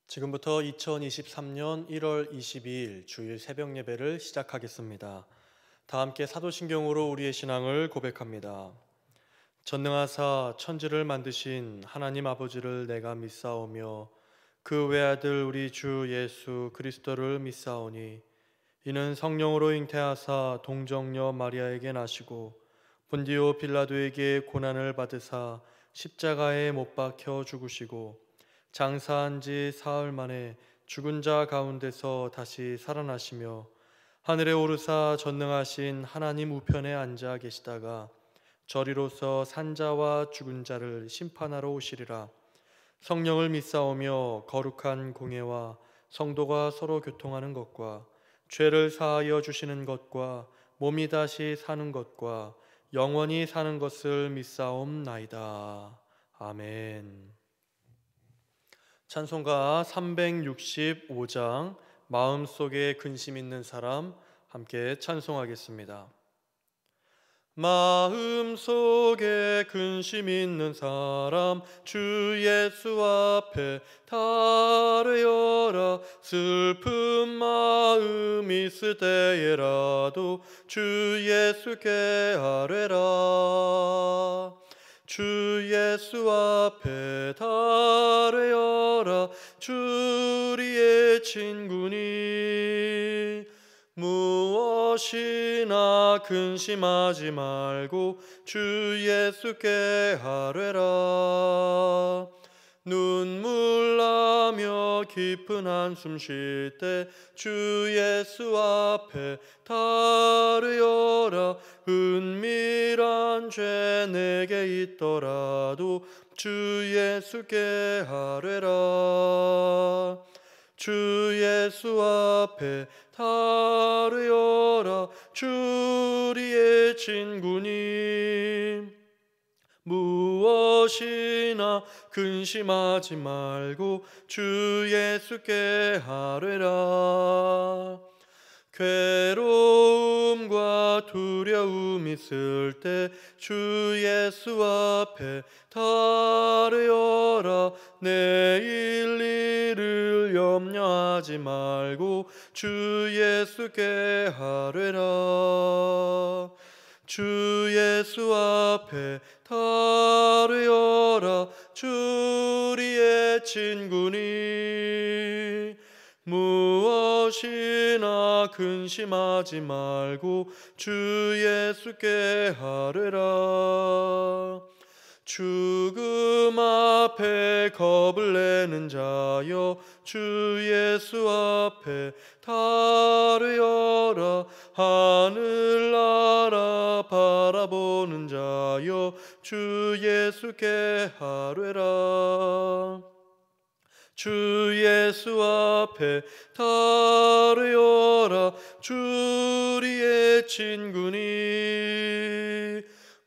지금부터 2023년 1월 22일 주일 새벽 예배를 시작하겠습니다. 다 함께 사도신경으로 우리의 신앙을 고백합니다. 전능하사 천지를 만드신 하나님 아버지를 내가 믿사오며 그 외아들 우리 주 예수 그리스도를 믿사오니 이는 성령으로 잉태하사 동정녀 마리아에게 나시고 본디오 빌라도에게 고난을 받으사 십자가에 못 박혀 죽으시고 장사한 지 사흘 만에 죽은 자 가운데서 다시 살아나시며 하늘에 오르사 전능하신 하나님 우편에 앉아 계시다가 저리로서 산자와 죽은 자를 심판하러 오시리라. 성령을 믿사오며 거룩한 공예와 성도가 서로 교통하는 것과 죄를 사하여 주시는 것과 몸이 다시 사는 것과 영원히 사는 것을 믿사옵나이다. 아멘. 찬송가 365장 마음속에 근심 있는 사람 함께 찬송하겠습니다. 마음속에 근심 있는 사람 주 예수 앞에 달으여라. 슬픈 마음 있을 때에라도 주 예수께 아뢰라. 주 예수 앞에 달으여라. 주리의 친구니 무엇이나 근심하지 말고 주 예수께 아뢰라. 눈물 나며 깊은 한숨 쉴 때 주 예수 앞에 달으여라. 은밀한 죄 내게 있더라도 주 예수께 아뢰라. 주 예수 앞에 달으여라. 주리의 친구니 무엇이나 근심하지 말고 주 예수께 아뢰라. 괴로움과 두려움 있을 때 주 예수 앞에 달으여라. 내일 일을 염려하지 말고 주 예수께 아뢰라. 주 예수 앞에 달으여라. 주리의 친구니 무엇이나 근심하지 말고 주 예수께 아뢰라. 죽음 앞에 겁을 내는 자여 주 예수 앞에 달으여라. 하늘나라 바라보는 자여 주 예수께 아뢰라. 주 예수 앞에 달으여라. 주리의 친구니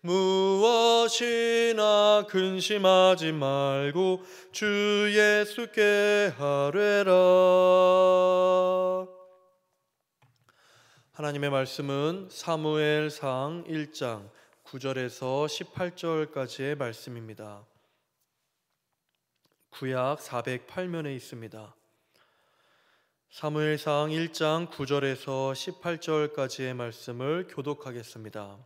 무엇이나 근심하지 말고 주 예수께 아뢰라. 하나님의 말씀은 사무엘상 1장 9절에서 18절까지의 말씀입니다. 구약 408면에 있습니다. 사무엘상 1장 9절에서 18절까지의 말씀을 교독하겠습니다.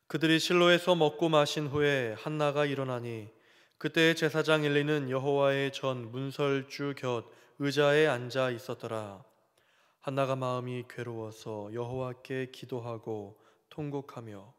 그들이 실로에서 먹고 마신 후에 한나가 일어나니 그때 제사장 엘리는 여호와의 전 문설주 곁 의자에 앉아 있었더라. 한나가 마음이 괴로워서 여호와께 기도하고 통곡하며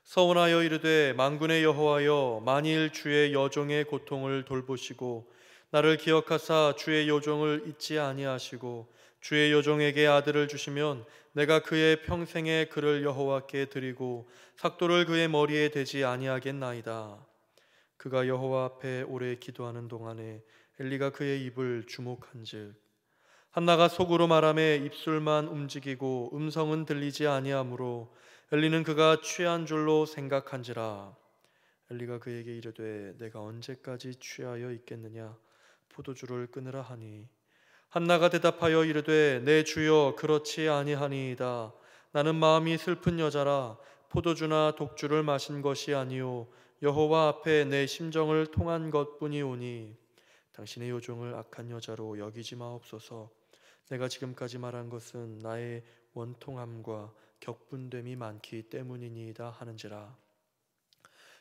서원하여 이르되 만군의 여호와여, 만일 주의 여종의 고통을 돌보시고 나를 기억하사 주의 여종을 잊지 아니하시고 주의 여종에게 아들을 주시면 내가 그의 평생의 그를 여호와께 드리고 삭도를 그의 머리에 대지 아니하겠나이다. 그가 여호와 앞에 오래 기도하는 동안에 엘리가 그의 입을 주목한즉 한나가 속으로 말하며 입술만 움직이고 음성은 들리지 아니하므로 엘리는 그가 취한 줄로 생각한지라. 엘리가 그에게 이르되 내가 언제까지 취하여 있겠느냐? 포도주를 끊으라 하니 한나가 대답하여 이르되 내 주여 그렇지 아니하니이다. 나는 마음이 슬픈 여자라. 포도주나 독주를 마신 것이 아니요 여호와 앞에 내 심정을 통한 것뿐이오니 당신의 요종을 악한 여자로 여기지 마옵소서. 내가 지금까지 말한 것은 나의 원통함과 격분됨이 많기 때문이니이다 하는지라.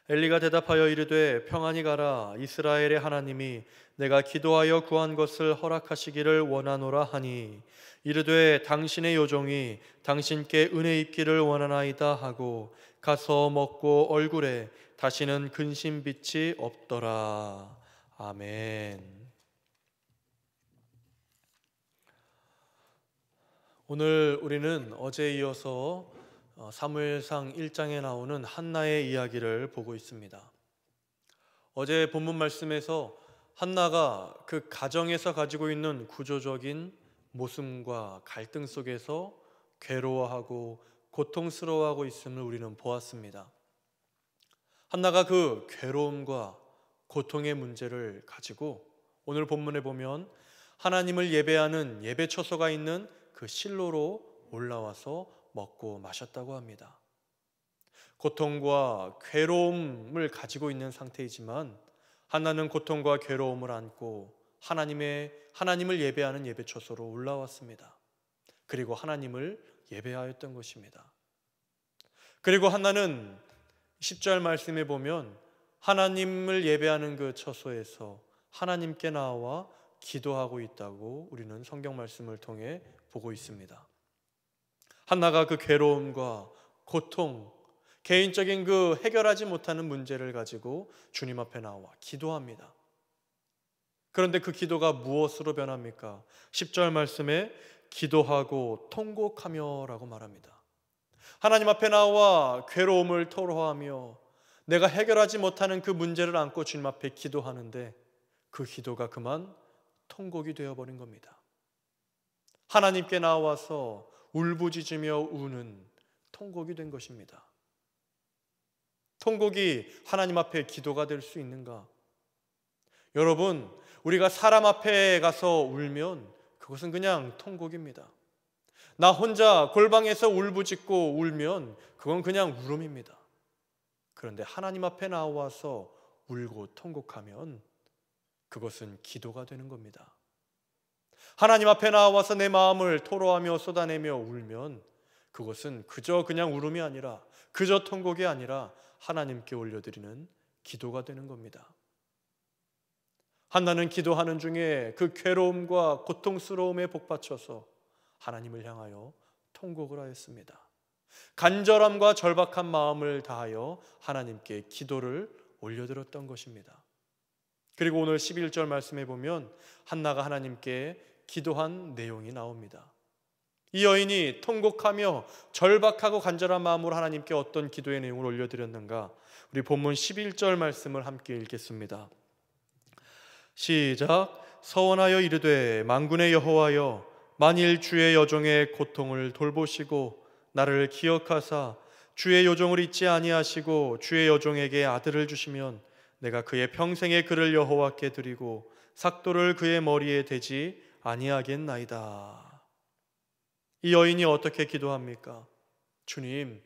엘리가 대답하여 이르되 평안히 가라. 이스라엘의 하나님이 내가 기도하여 구한 것을 허락하시기를 원하노라 하니 이르되 당신의 요종이 당신께 은혜 입기를 원하나이다 하고 가서 먹고 얼굴에 다시는 근심빛이 없더라. 아멘. 오늘 우리는 어제에 이어서 사무엘상 1장에 나오는 한나의 이야기를 보고 있습니다. 어제 본문 말씀에서 한나가 그 가정에서 가지고 있는 구조적인 모순과 갈등 속에서 괴로워하고 고통스러워하고 있음을 우리는 보았습니다. 한나가 그 괴로움과 고통의 문제를 가지고 오늘 본문에 보면 하나님을 예배하는 예배 처소가 있는 그 실로로 올라와서 먹고 마셨다고 합니다. 고통과 괴로움을 가지고 있는 상태이지만 한나는 고통과 괴로움을 안고 하나님을 예배하는 예배 처소로 올라왔습니다. 그리고 하나님을 예배하였던 것입니다. 그리고 한나는 10절 말씀에 보면 하나님을 예배하는 그 처소에서 하나님께 나와 기도하고 있다고 우리는 성경 말씀을 통해 보고 있습니다. 한나가 그 괴로움과 고통, 개인적인 그 해결하지 못하는 문제를 가지고 주님 앞에 나와 기도합니다. 그런데 그 기도가 무엇으로 변합니까? 10절 말씀에 기도하고 통곡하며 라고 말합니다. 하나님 앞에 나와 괴로움을 토로하며 내가 해결하지 못하는 그 문제를 안고 주님 앞에 기도하는데 그 기도가 그만 통곡이 되어버린 겁니다. 하나님께 나와서 울부짖으며 우는 통곡이 된 것입니다. 통곡이 하나님 앞에 기도가 될 수 있는가? 여러분, 우리가 사람 앞에 가서 울면 그것은 그냥 통곡입니다. 나 혼자 골방에서 울부짖고 울면 그건 그냥 울음입니다. 그런데 하나님 앞에 나와서 울고 통곡하면 그것은 기도가 되는 겁니다. 하나님 앞에 나와서 내 마음을 토로하며 쏟아내며 울면 그것은 그저 그냥 울음이 아니라 그저 통곡이 아니라 하나님께 올려드리는 기도가 되는 겁니다. 한나는 기도하는 중에 그 괴로움과 고통스러움에 복받쳐서 하나님을 향하여 통곡을 하였습니다. 간절함과 절박한 마음을 다하여 하나님께 기도를 올려드렸던 것입니다. 그리고 오늘 11절 말씀에 보면 한나가 하나님께 기도한 내용이 나옵니다. 이 여인이 통곡하며 절박하고 간절한 마음으로 하나님께 어떤 기도의 내용을 올려드렸는가? 우리 본문 11절 말씀을 함께 읽겠습니다. 시작. 서원하여 이르되 만군의 여호와여, 만일 주의 여종의 고통을 돌보시고 나를 기억하사 주의 요종을 잊지 아니하시고 주의 여종에게 아들을 주시면 내가 그의 평생의 그를 여호와께 드리고 삭도를 그의 머리에 대지 아니하겠나이다. 이 여인이 어떻게 기도합니까? 주님,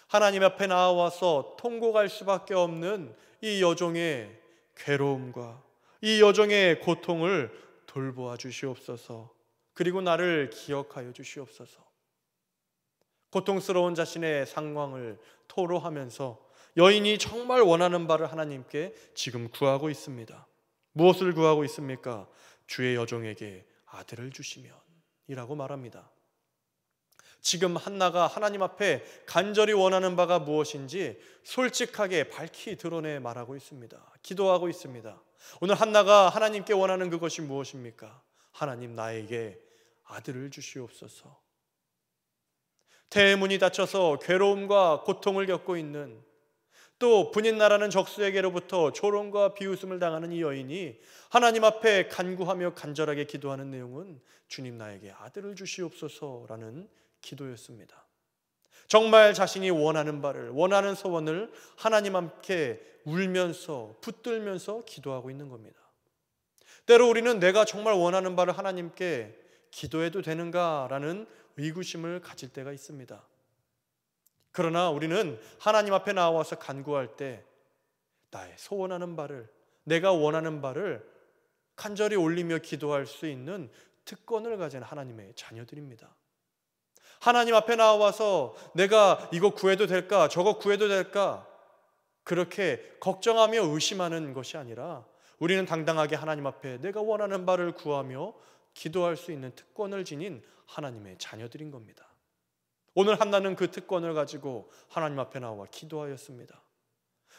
하나님 앞에 나와서 통곡할 수밖에 없는 이 여종의 괴로움과 이 여종의 고통을 돌보아 주시옵소서. 그리고 나를 기억하여 주시옵소서. 고통스러운 자신의 상황을 토로하면서 여인이 정말 원하는 바를 하나님께 지금 구하고 있습니다. 무엇을 구하고 있습니까? 주의 여종에게 아들을 주시면 이라고 말합니다. 지금 한나가 하나님 앞에 간절히 원하는 바가 무엇인지 솔직하게 밝히 드러내 말하고 있습니다. 기도하고 있습니다. 오늘 한나가 하나님께 원하는 그것이 무엇입니까? 하나님, 나에게 아들을 주시옵소서. 태문이 닫혀서 괴로움과 고통을 겪고 있는, 또 분인나라는 적수에게로부터 조롱과 비웃음을 당하는 이 여인이 하나님 앞에 간구하며 간절하게 기도하는 내용은 주님, 나에게 아들을 주시옵소서라는 기도였습니다. 정말 자신이 원하는 바를, 원하는 소원을 하나님 앞에 울면서 붙들면서 기도하고 있는 겁니다. 때로 우리는 내가 정말 원하는 바를 하나님께 기도해도 되는가라는 의구심을 가질 때가 있습니다. 그러나 우리는 하나님 앞에 나와서 간구할 때 나의 소원하는 바를, 내가 원하는 바를 간절히 올리며 기도할 수 있는 특권을 가진 하나님의 자녀들입니다. 하나님 앞에 나와서 내가 이거 구해도 될까? 저거 구해도 될까? 그렇게 걱정하며 의심하는 것이 아니라 우리는 당당하게 하나님 앞에 내가 원하는 바를 구하며 기도할 수 있는 특권을 지닌 하나님의 자녀들인 겁니다. 오늘 한나는 그 특권을 가지고 하나님 앞에 나와 기도하였습니다.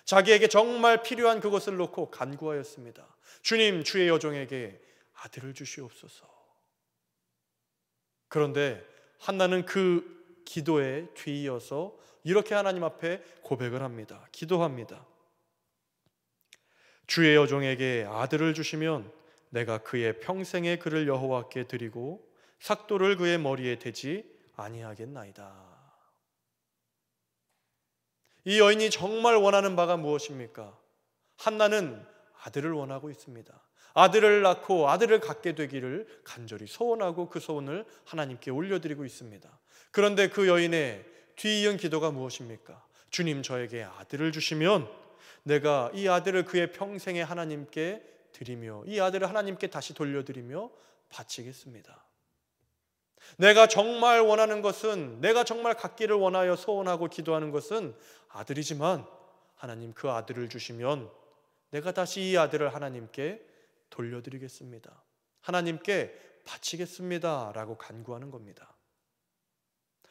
자기에게 정말 필요한 그것을 놓고 간구하였습니다. 주님, 주의 여종에게 아들을 주시옵소서. 그런데 한나는 그 기도에 뒤이어서 이렇게 하나님 앞에 고백을 합니다. 기도합니다. 주의 여종에게 아들을 주시면 내가 그의 평생의 그를 여호와께 드리고 삭도를 그의 머리에 대지 아니하겠나이다. 이 여인이 정말 원하는 바가 무엇입니까? 한나는 아들을 원하고 있습니다. 아들을 낳고 아들을 갖게 되기를 간절히 소원하고 그 소원을 하나님께 올려드리고 있습니다. 그런데 그 여인의 뒤이은 기도가 무엇입니까? 주님, 저에게 아들을 주시면 내가 이 아들을 그의 평생에 하나님께 드리며 이 아들을 하나님께 다시 돌려드리며 바치겠습니다. 내가 정말 원하는 것은, 내가 정말 갖기를 원하여 소원하고 기도하는 것은 아들이지만 하나님, 그 아들을 주시면 내가 다시 이 아들을 하나님께 돌려드리겠습니다. 하나님께 바치겠습니다 라고 간구하는 겁니다.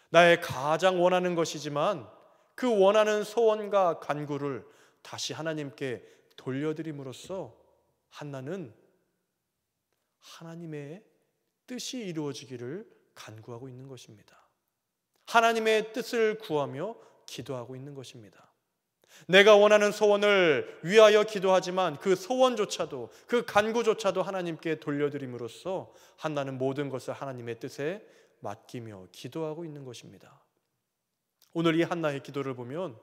나의 가장 원하는 것이지만 그 원하는 소원과 간구를 다시 하나님께 돌려드림으로써 한나는 하나님의 뜻이 이루어지기를 간구하고 있는 것입니다. 하나님의 뜻을 구하며 기도하고 있는 것입니다. 내가 원하는 소원을 위하여 기도하지만 그 소원조차도, 그 간구조차도 하나님께 돌려드림으로써 한나는 모든 것을 하나님의 뜻에 맡기며 기도하고 있는 것입니다. 오늘 이 한나의 기도를 보면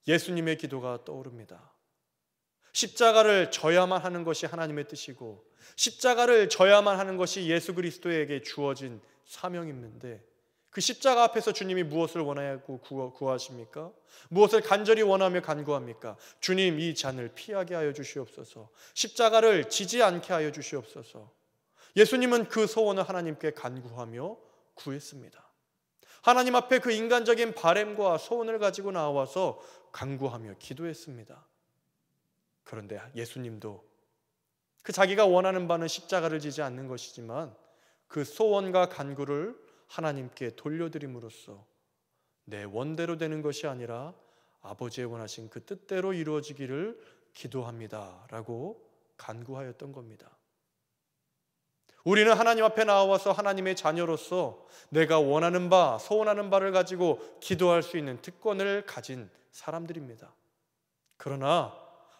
예수님의 기도가 떠오릅니다. 십자가를 져야만 하는 것이 하나님의 뜻이고 십자가를 져야만 하는 것이 예수 그리스도에게 주어진 사명인데 그 십자가 앞에서 주님이 무엇을 원하고 구하십니까? 무엇을 간절히 원하며 간구합니까? 주님, 이 잔을 피하게 하여 주시옵소서. 십자가를 지지 않게 하여 주시옵소서. 예수님은 그 소원을 하나님께 간구하며 구했습니다. 하나님 앞에 그 인간적인 바램과 소원을 가지고 나와서 간구하며 기도했습니다. 그런데 예수님도 그 자기가 원하는 바는 십자가를 지지 않는 것이지만 그 소원과 간구를 하나님께 돌려드림으로써 내 원대로 되는 것이 아니라 아버지의 원하신 그 뜻대로 이루어지기를 기도합니다 라고 간구하였던 겁니다. 우리는 하나님 앞에 나와서 하나님의 자녀로서 내가 원하는 바, 소원하는 바를 가지고 기도할 수 있는 특권을 가진 사람들입니다. 그러나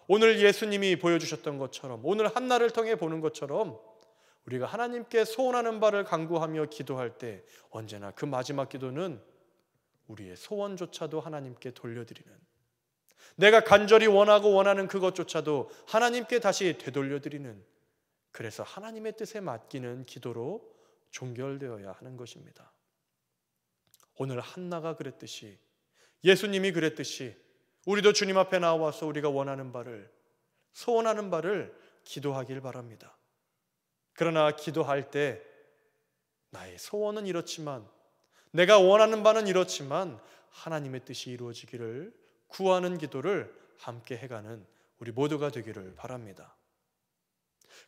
오늘 예수님이 보여주셨던 것처럼, 오늘 한나를 통해 보는 것처럼 우리가 하나님께 소원하는 바를 간구하며 기도할 때 언제나 그 마지막 기도는 우리의 소원조차도 하나님께 돌려드리는, 내가 간절히 원하고 원하는 그것조차도 하나님께 다시 되돌려드리는, 그래서 하나님의 뜻에 맡기는 기도로 종결되어야 하는 것입니다. 오늘 한나가 그랬듯이, 예수님이 그랬듯이 우리도 주님 앞에 나와서 우리가 원하는 바를, 소원하는 바를 기도하길 바랍니다. 그러나 기도할 때 나의 소원은 이렇지만, 내가 원하는 바는 이렇지만 하나님의 뜻이 이루어지기를 구하는 기도를 함께 해가는 우리 모두가 되기를 바랍니다.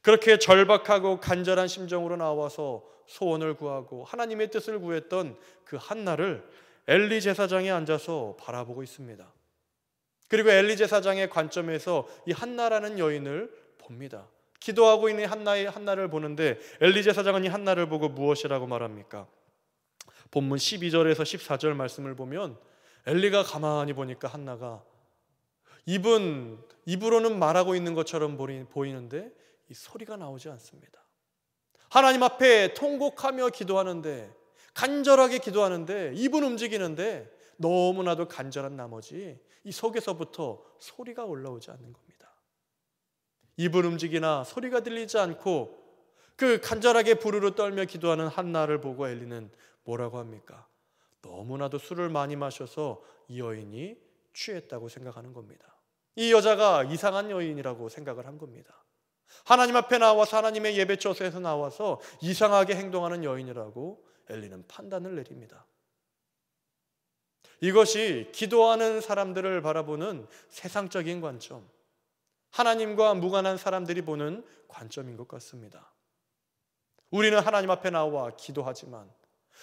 그렇게 절박하고 간절한 심정으로 나와서 소원을 구하고 하나님의 뜻을 구했던 그 한나를 엘리 제사장이 앉아서 바라보고 있습니다. 그리고 엘리 제사장의 관점에서 이 한나라는 여인을 봅니다. 기도하고 있는 한나를 보는데 엘리 제사장은 이 한나를 보고 무엇이라고 말합니까? 본문 12절에서 14절 말씀을 보면 엘리가 가만히 보니까 한나가 입으로는 말하고 있는 것처럼 보이는데 이 소리가 나오지 않습니다. 하나님 앞에 통곡하며 기도하는데, 간절하게 기도하는데 입은 움직이는데 너무나도 간절한 나머지 이 속에서부터 소리가 올라오지 않는 겁니다. 입은 움직이나 소리가 들리지 않고 그 간절하게 부르르 떨며 기도하는 한나를 보고 엘리는 뭐라고 합니까? 너무나도 술을 많이 마셔서 이 여인이 취했다고 생각하는 겁니다. 이 여자가 이상한 여인이라고 생각을 한 겁니다. 하나님 앞에 나와서 하나님의 예배 처소에서 나와서 이상하게 행동하는 여인이라고 엘리는 판단을 내립니다. 이것이 기도하는 사람들을 바라보는 세상적인 관점, 하나님과 무관한 사람들이 보는 관점인 것 같습니다. 우리는 하나님 앞에 나와 기도하지만,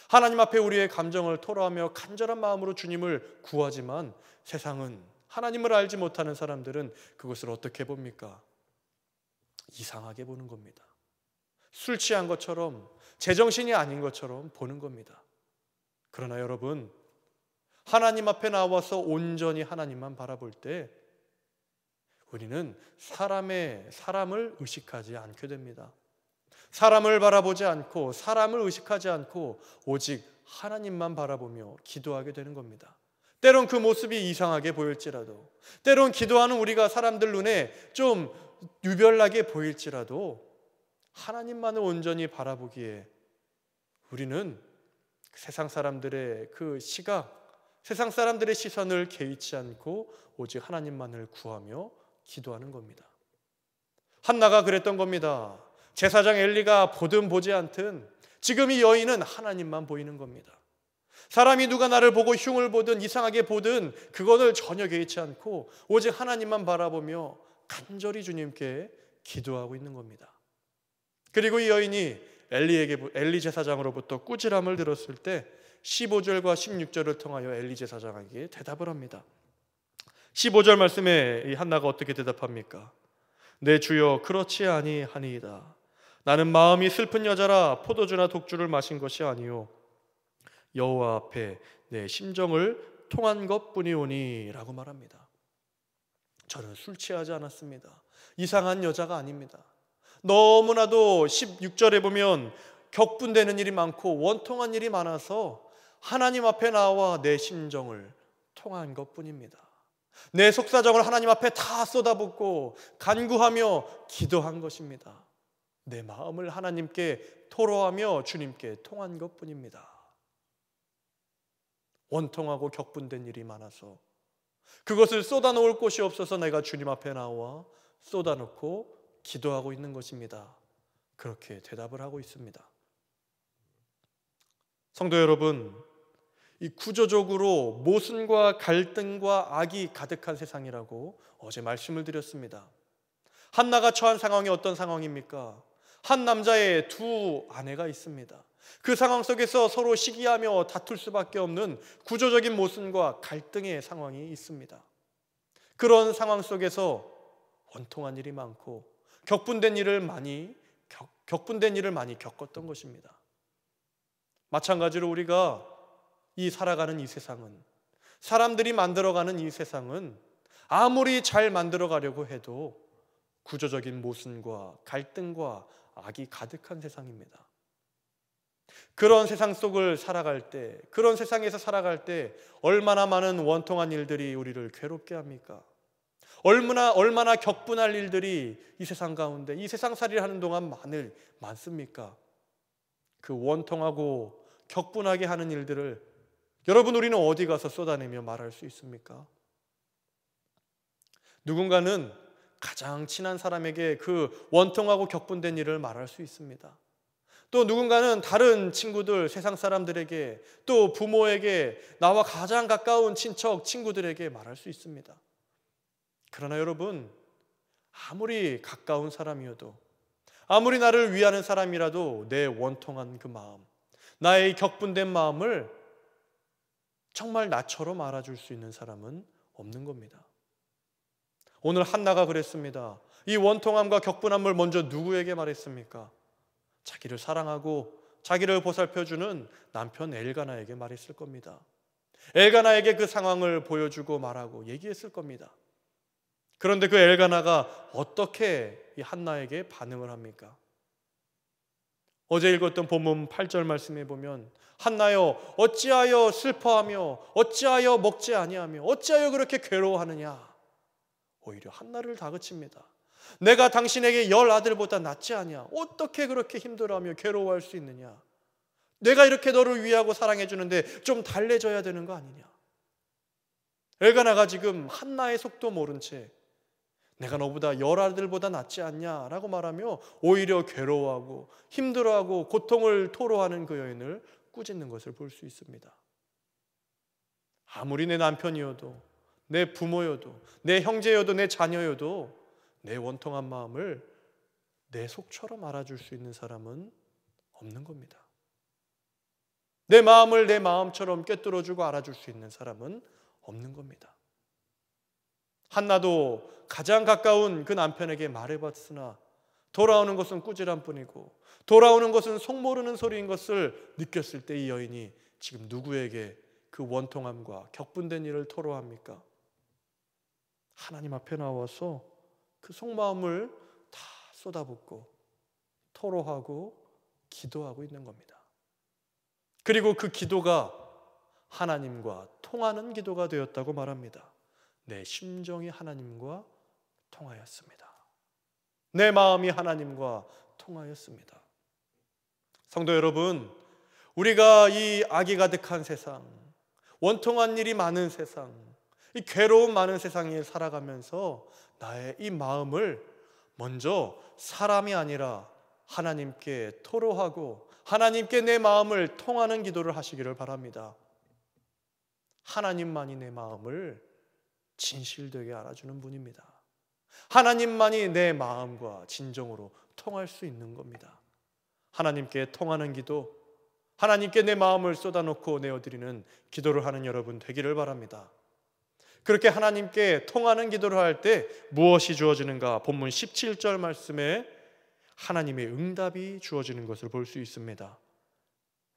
하나님 앞에 우리의 감정을 토로하며 간절한 마음으로 주님을 구하지만, 세상은, 하나님을 알지 못하는 사람들은 그것을 어떻게 봅니까? 이상하게 보는 겁니다. 술 취한 것처럼, 제정신이 아닌 것처럼 보는 겁니다. 그러나 여러분, 하나님 앞에 나와서 온전히 하나님만 바라볼 때 우리는 사람을 의식하지 않게 됩니다. 사람을 바라보지 않고 사람을 의식하지 않고 오직 하나님만 바라보며 기도하게 되는 겁니다. 때론 그 모습이 이상하게 보일지라도, 때론 기도하는 우리가 사람들 눈에 좀 유별나게 보일지라도 하나님만을 온전히 바라보기에 우리는 세상 사람들의 그 시각, 세상 사람들의 시선을 개의치 않고 오직 하나님만을 구하며 기도하는 겁니다. 한나가 그랬던 겁니다. 제사장 엘리가 보든 보지 않든 지금 이 여인은 하나님만 보이는 겁니다. 사람이 누가 나를 보고 흉을 보든 이상하게 보든 그거를 전혀 개의치 않고 오직 하나님만 바라보며 간절히 주님께 기도하고 있는 겁니다. 그리고 이 여인이 엘리 제사장으로부터 꾸지람을 들었을 때 15절과 16절을 통하여 엘리 제사장에게 대답을 합니다. 15절 말씀에 이 한나가 어떻게 대답합니까? 내 주여 그렇지 아니하니이다. 나는 마음이 슬픈 여자라 포도주나 독주를 마신 것이 아니요 여호와 앞에 내 심정을 통한 것뿐이오니 라고 말합니다. 저는 술 취하지 않았습니다. 이상한 여자가 아닙니다. 너무나도 16절에 보면 격분되는 일이 많고 원통한 일이 많아서 하나님 앞에 나와 내 심정을 통한 것뿐입니다. 내 속사정을 하나님 앞에 다 쏟아붓고 간구하며 기도한 것입니다. 내 마음을 하나님께 토로하며 주님께 통한 것뿐입니다. 원통하고 격분된 일이 많아서 그것을 쏟아놓을 곳이 없어서 내가 주님 앞에 나와 쏟아놓고 기도하고 있는 것입니다. 그렇게 대답을 하고 있습니다. 성도 여러분, 이 구조적으로 모순과 갈등과 악이 가득한 세상이라고 어제 말씀을 드렸습니다. 한나가 처한 상황이 어떤 상황입니까? 한 남자의 두 아내가 있습니다. 그 상황 속에서 서로 시기하며 다툴 수밖에 없는 구조적인 모순과 갈등의 상황이 있습니다. 그런 상황 속에서 원통한 일이 많고 격분된 일을 많이 겪었던 것입니다. 마찬가지로 우리가 살아가는 이 세상은, 사람들이 만들어가는 이 세상은 아무리 잘 만들어가려고 해도 구조적인 모순과 갈등과 악이 가득한 세상입니다. 그런 세상 속을 살아갈 때, 그런 세상에서 살아갈 때 얼마나 많은 원통한 일들이 우리를 괴롭게 합니까? 얼마나 격분할 일들이 이 세상 가운데, 이 세상살이를 하는 동안 많습니까? 그 원통하고 격분하게 하는 일들을 여러분, 우리는 어디 가서 쏟아내며 말할 수 있습니까? 누군가는 가장 친한 사람에게 그 원통하고 격분된 일을 말할 수 있습니다. 또 누군가는 다른 친구들, 세상 사람들에게, 또 부모에게, 나와 가장 가까운 친척, 친구들에게 말할 수 있습니다. 그러나 여러분, 아무리 가까운 사람이어도, 아무리 나를 위하는 사람이라도 내 원통한 그 마음, 나의 격분된 마음을 정말 나처럼 알아줄 수 있는 사람은 없는 겁니다. 오늘 한나가 그랬습니다. 이 원통함과 격분함을 먼저 누구에게 말했습니까? 자기를 사랑하고 자기를 보살펴주는 남편 엘가나에게 말했을 겁니다. 엘가나에게 그 상황을 보여주고 말하고 얘기했을 겁니다. 그런데 그 엘가나가 어떻게 이 한나에게 반응을 합니까? 어제 읽었던 본문 8절 말씀에 보면 한나여 어찌하여 슬퍼하며 어찌하여 먹지 아니하며 어찌하여 그렇게 괴로워하느냐. 오히려 한나를 다그칩니다. 내가 당신에게 10 아들보다 낫지 아니야. 어떻게 그렇게 힘들어하며 괴로워할 수 있느냐. 내가 이렇게 너를 위하고 사랑해 주는데 좀 달래줘야 되는 거 아니냐. 엘가나가 지금 한나의 속도 모른 채 내가 너보다 열 아들보다 낫지 않냐라고 말하며 오히려 괴로워하고 힘들어하고 고통을 토로하는 그 여인을 꾸짖는 것을 볼 수 있습니다. 아무리 내 남편이어도, 내 부모여도, 내 형제여도, 내 자녀여도 내 원통한 마음을 내 속처럼 알아줄 수 있는 사람은 없는 겁니다. 내 마음을 내 마음처럼 꿰뚫어주고 알아줄 수 있는 사람은 없는 겁니다. 한나도 가장 가까운 그 남편에게 말해봤으나 돌아오는 것은 꾸지람 뿐이고 돌아오는 것은 속모르는 소리인 것을 느꼈을 때 이 여인이 지금 누구에게 그 원통함과 격분된 일을 토로합니까? 하나님 앞에 나와서 그 속마음을 다 쏟아붓고 토로하고 기도하고 있는 겁니다. 그리고 그 기도가 하나님과 통하는 기도가 되었다고 말합니다. 내 심정이 하나님과 통하였습니다. 내 마음이 하나님과 통하였습니다. 성도 여러분, 우리가 이 악이 가득한 세상, 원통한 일이 많은 세상, 이 괴로움 많은 세상에 살아가면서 나의 이 마음을 먼저 사람이 아니라 하나님께 토로하고 하나님께 내 마음을 통하는 기도를 하시기를 바랍니다. 하나님만이 내 마음을 진실되게 알아주는 분입니다. 하나님만이 내 마음과 진정으로 통할 수 있는 겁니다. 하나님께 통하는 기도, 하나님께 내 마음을 쏟아놓고 내어드리는 기도를 하는 여러분 되기를 바랍니다. 그렇게 하나님께 통하는 기도를 할 때 무엇이 주어지는가? 본문 17절 말씀에 하나님의 응답이 주어지는 것을 볼 수 있습니다.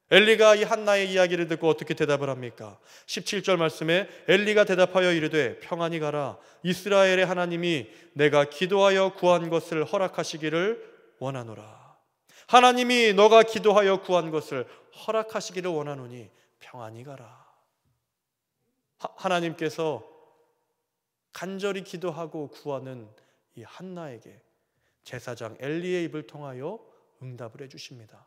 엘리가 이 한나의 이야기를 듣고 어떻게 대답을 합니까? 17절 말씀에 엘리가 대답하여 이르되 평안히 가라. 이스라엘의 하나님이 내가 기도하여 구한 것을 허락하시기를 원하노라. 하나님이 너가 기도하여 구한 것을 허락하시기를 원하노니 평안히 가라. 하나님께서 간절히 기도하고 구하는 이 한나에게 제사장 엘리의 입을 통하여 응답을 해주십니다.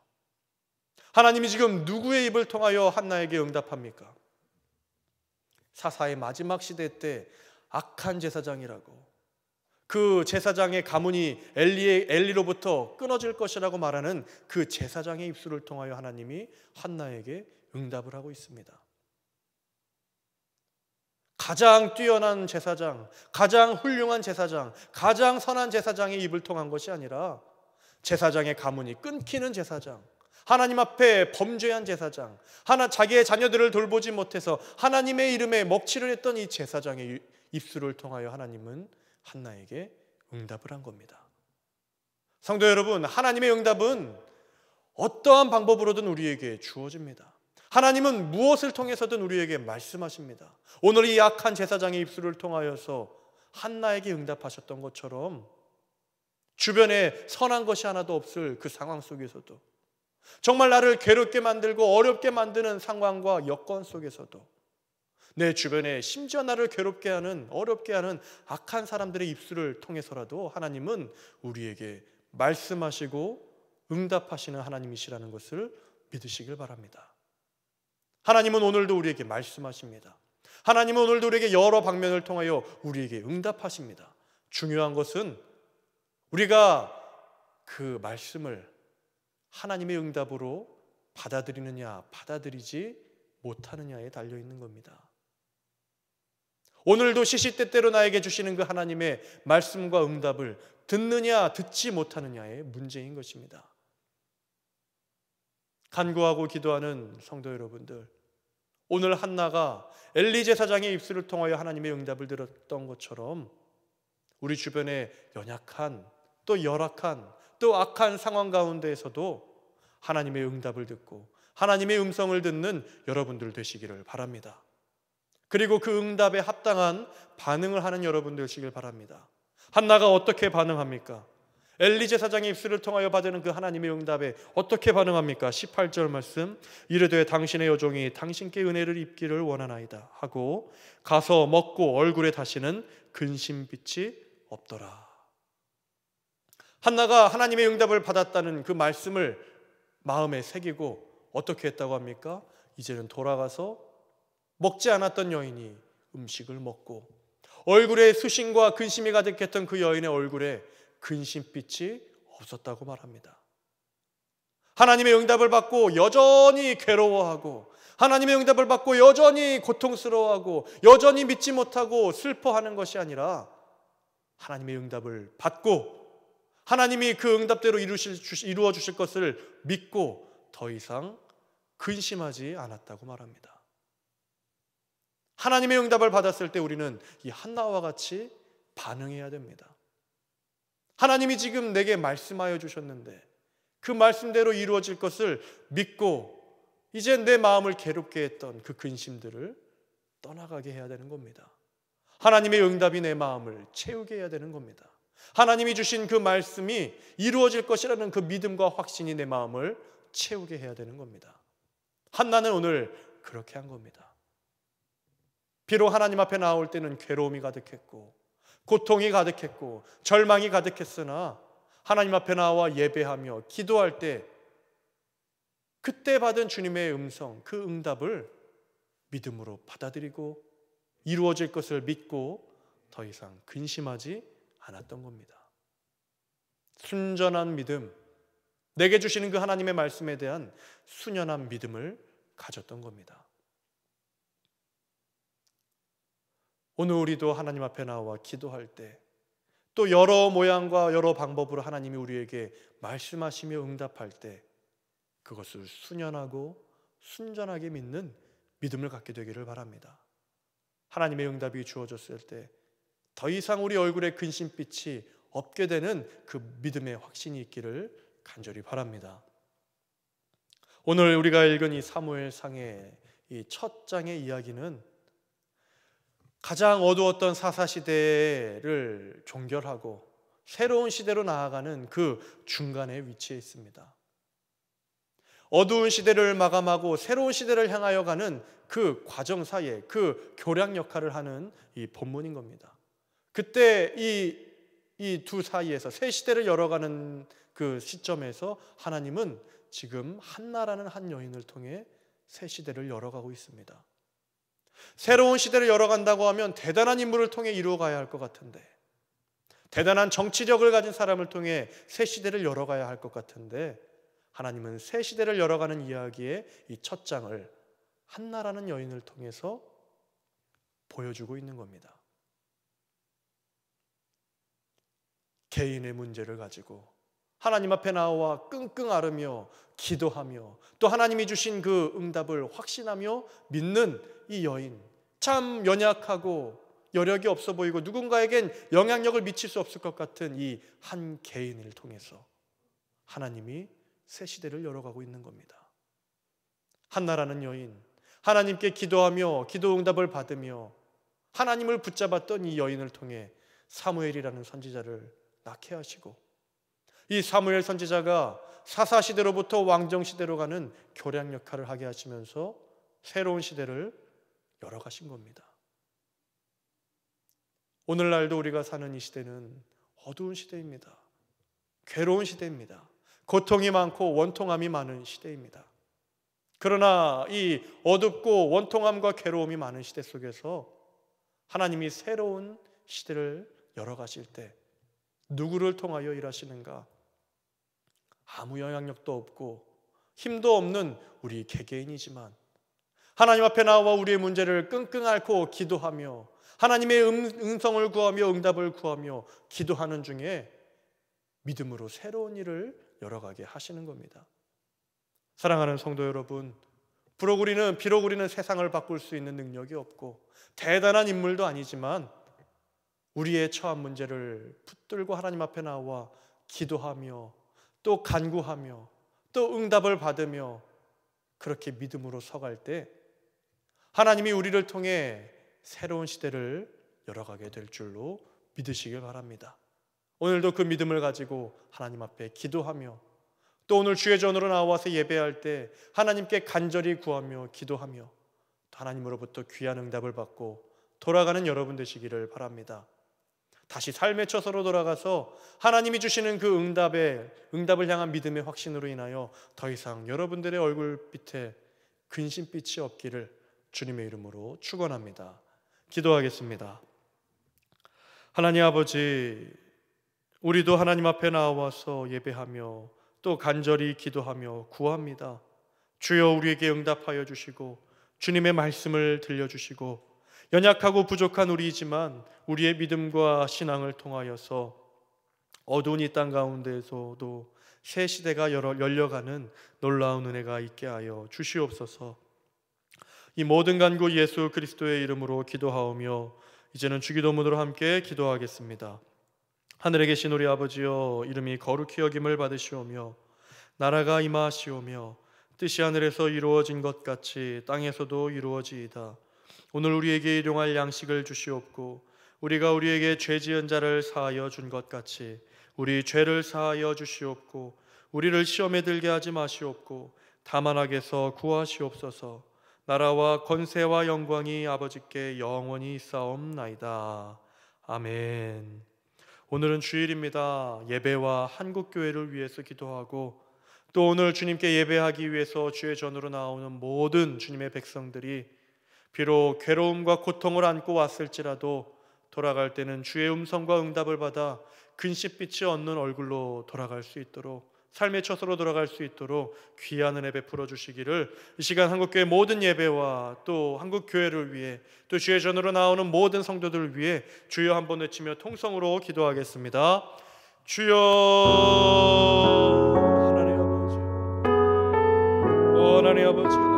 하나님이 지금 누구의 입을 통하여 한나에게 응답합니까? 사사의 마지막 시대 때 악한 제사장이라고, 그 제사장의 가문이 엘리로부터 끊어질 것이라고 말하는 그 제사장의 입술을 통하여 하나님이 한나에게 응답을 하고 있습니다. 가장 뛰어난 제사장, 가장 훌륭한 제사장, 가장 선한 제사장의 입을 통한 것이 아니라 제사장의 가문이 끊기는 제사장, 하나님 앞에 범죄한 제사장, 자기의 자녀들을 돌보지 못해서 하나님의 이름에 먹칠을 했던 이 제사장의 입술을 통하여 하나님은 한나에게 응답을 한 겁니다. 성도 여러분, 하나님의 응답은 어떠한 방법으로든 우리에게 주어집니다. 하나님은 무엇을 통해서든 우리에게 말씀하십니다. 오늘 이 악한 제사장의 입술을 통하여서 한나에게 응답하셨던 것처럼 주변에 선한 것이 하나도 없을 그 상황 속에서도, 정말 나를 괴롭게 만들고 어렵게 만드는 상황과 여건 속에서도, 내 주변에 심지어 나를 괴롭게 하는, 어렵게 하는 악한 사람들의 입술을 통해서라도 하나님은 우리에게 말씀하시고 응답하시는 하나님이시라는 것을 믿으시길 바랍니다. 하나님은 오늘도 우리에게 말씀하십니다. 하나님은 오늘도 우리에게 여러 방면을 통하여 우리에게 응답하십니다. 중요한 것은 우리가 그 말씀을 하나님의 응답으로 받아들이느냐, 받아들이지 못하느냐에 달려있는 겁니다. 오늘도 시시때때로 나에게 주시는 그 하나님의 말씀과 응답을 듣느냐, 듣지 못하느냐의 문제인 것입니다. 간구하고 기도하는 성도 여러분들, 오늘 한나가 엘리 제사장의 입술을 통하여 하나님의 응답을 들었던 것처럼 우리 주변에 연약한, 또 열악한, 또 악한 상황 가운데에서도 하나님의 응답을 듣고 하나님의 음성을 듣는 여러분들 되시기를 바랍니다. 그리고 그 응답에 합당한 반응을 하는 여러분들 되시길 바랍니다. 한나가 어떻게 반응합니까? 엘리 제사장의 입술을 통하여 받는 그 하나님의 응답에 어떻게 반응합니까? 18절 말씀, 이르되 당신의 여종이 당신께 은혜를 입기를 원하나이다 하고 가서 먹고 얼굴에 다시는 근심빛이 없더라. 한나가 하나님의 응답을 받았다는 그 말씀을 마음에 새기고 어떻게 했다고 합니까? 이제는 돌아가서 먹지 않았던 여인이 음식을 먹고 얼굴에 수심과 근심이 가득했던 그 여인의 얼굴에 근심빛이 없었다고 말합니다. 하나님의 응답을 받고 여전히 괴로워하고, 하나님의 응답을 받고 여전히 고통스러워하고, 여전히 믿지 못하고 슬퍼하는 것이 아니라, 하나님의 응답을 받고 하나님이 그 응답대로 이루어 주실 것을 믿고 더 이상 근심하지 않았다고 말합니다. 하나님의 응답을 받았을 때 우리는 이 한나와 같이 반응해야 됩니다. 하나님이 지금 내게 말씀하여 주셨는데 그 말씀대로 이루어질 것을 믿고 이제 내 마음을 괴롭게 했던 그 근심들을 떠나가게 해야 되는 겁니다. 하나님의 응답이 내 마음을 채우게 해야 되는 겁니다. 하나님이 주신 그 말씀이 이루어질 것이라는 그 믿음과 확신이 내 마음을 채우게 해야 되는 겁니다. 한나는 오늘 그렇게 한 겁니다. 비록 하나님 앞에 나올 때는 괴로움이 가득했고 고통이 가득했고 절망이 가득했으나 하나님 앞에 나와 예배하며 기도할 때 그때 받은 주님의 음성, 그 응답을 믿음으로 받아들이고 이루어질 것을 믿고 더 이상 근심하지 않았던 겁니다. 순전한 믿음, 내게 주시는 그 하나님의 말씀에 대한 순연한 믿음을 가졌던 겁니다. 오늘 우리도 하나님 앞에 나와 기도할 때 또 여러 모양과 여러 방법으로 하나님이 우리에게 말씀하시며 응답할 때 그것을 순연하고 순전하게 믿는 믿음을 갖게 되기를 바랍니다. 하나님의 응답이 주어졌을 때 더 이상 우리 얼굴에 근심빛이 없게 되는 그 믿음의 확신이 있기를 간절히 바랍니다. 오늘 우리가 읽은 이 사무엘상의 이 첫 장의 이야기는 가장 어두웠던 사사시대를 종결하고 새로운 시대로 나아가는 그 중간에 위치해 있습니다. 어두운 시대를 마감하고 새로운 시대를 향하여 가는 그 과정 사이에 그 교량 역할을 하는 이 본문인 겁니다. 그때 이 두 사이에서 새 시대를 열어가는 그 시점에서 하나님은 지금 한나라는 한 여인을 통해 새 시대를 열어가고 있습니다. 새로운 시대를 열어간다고 하면 대단한 인물을 통해 이루어가야 할 것 같은데, 대단한 정치력을 가진 사람을 통해 새 시대를 열어가야 할 것 같은데, 하나님은 새 시대를 열어가는 이야기의 이 첫 장을 한나라는 여인을 통해서 보여주고 있는 겁니다. 개인의 문제를 가지고 하나님 앞에 나와 끙끙 앓으며 기도하며 또 하나님이 주신 그 응답을 확신하며 믿는 이 여인, 참 연약하고 여력이 없어 보이고 누군가에겐 영향력을 미칠 수 없을 것 같은 이 한 개인을 통해서 하나님이 새 시대를 열어가고 있는 겁니다. 한나라는 여인, 하나님께 기도하며 기도 응답을 받으며 하나님을 붙잡았던 이 여인을 통해 사무엘이라는 선지자를 낳게 하시고, 이 사무엘 선지자가 사사시대로부터 왕정시대로 가는 교량 역할을 하게 하시면서 새로운 시대를 열어가신 겁니다. 오늘날도 우리가 사는 이 시대는 어두운 시대입니다. 괴로운 시대입니다. 고통이 많고 원통함이 많은 시대입니다. 그러나 이 어둡고 원통함과 괴로움이 많은 시대 속에서 하나님이 새로운 시대를 열어가실 때 누구를 통하여 일하시는가? 아무 영향력도 없고 힘도 없는 우리 개개인이지만 하나님 앞에 나와 우리의 문제를 끙끙 앓고 기도하며 하나님의 음성을 구하며 응답을 구하며 기도하는 중에 믿음으로 새로운 일을 열어가게 하시는 겁니다. 사랑하는 성도 여러분, 비록 우리는 세상을 바꿀 수 있는 능력이 없고 대단한 인물도 아니지만 우리의 처한 문제를 붙들고 하나님 앞에 나와 기도하며 또 간구하며 또 응답을 받으며 그렇게 믿음으로 서갈 때 하나님이 우리를 통해 새로운 시대를 열어가게 될 줄로 믿으시길 바랍니다. 오늘도 그 믿음을 가지고 하나님 앞에 기도하며 또 오늘 주의 전으로 나와서 예배할 때 하나님께 간절히 구하며 기도하며 또 하나님으로부터 귀한 응답을 받고 돌아가는 여러분 되시기를 바랍니다. 다시 삶의 처소로 돌아가서 하나님이 주시는 그 응답을 향한 믿음의 확신으로 인하여 더 이상 여러분들의 얼굴빛에 근심빛이 없기를 주님의 이름으로 축원합니다. 기도하겠습니다. 하나님 아버지, 우리도 하나님 앞에 나와서 예배하며 또 간절히 기도하며 구합니다. 주여 우리에게 응답하여 주시고 주님의 말씀을 들려주시고 연약하고 부족한 우리이지만 우리의 믿음과 신앙을 통하여서 어두운 이 땅 가운데에서도 새 시대가 열려가는 놀라운 은혜가 있게 하여 주시옵소서. 이 모든 간구 예수 그리스도의 이름으로 기도하오며 이제는 주기도문으로 함께 기도하겠습니다. 하늘에 계신 우리 아버지여, 이름이 거룩히 여김을 받으시오며 나라가 임하시오며 뜻이 하늘에서 이루어진 것 같이 땅에서도 이루어지이다. 오늘 우리에게 일용할 양식을 주시옵고 우리가 우리에게 죄 지은 자를 사하여 준 것 같이 우리 죄를 사하여 주시옵고 우리를 시험에 들게 하지 마시옵고 다만 악에서 구하시옵소서. 나라와 권세와 영광이 아버지께 영원히 있사옵나이다. 아멘. 오늘은 주일입니다. 예배와 한국교회를 위해서 기도하고 또 오늘 주님께 예배하기 위해서 주의 전으로 나오는 모든 주님의 백성들이 비록 괴로움과 고통을 안고 왔을지라도 돌아갈 때는 주의 음성과 응답을 받아 근심빛이 얻는 얼굴로 돌아갈 수 있도록, 삶의 처소로 돌아갈 수 있도록 귀한 은혜 베풀어 주시기를 이 시간 한국교회 모든 예배와 또 한국교회를 위해 또 주의 전으로 나오는 모든 성도들을 위해 주여 한번 외치며 통성으로 기도하겠습니다. 주여. 하나님 아버지, 하나님 아버지,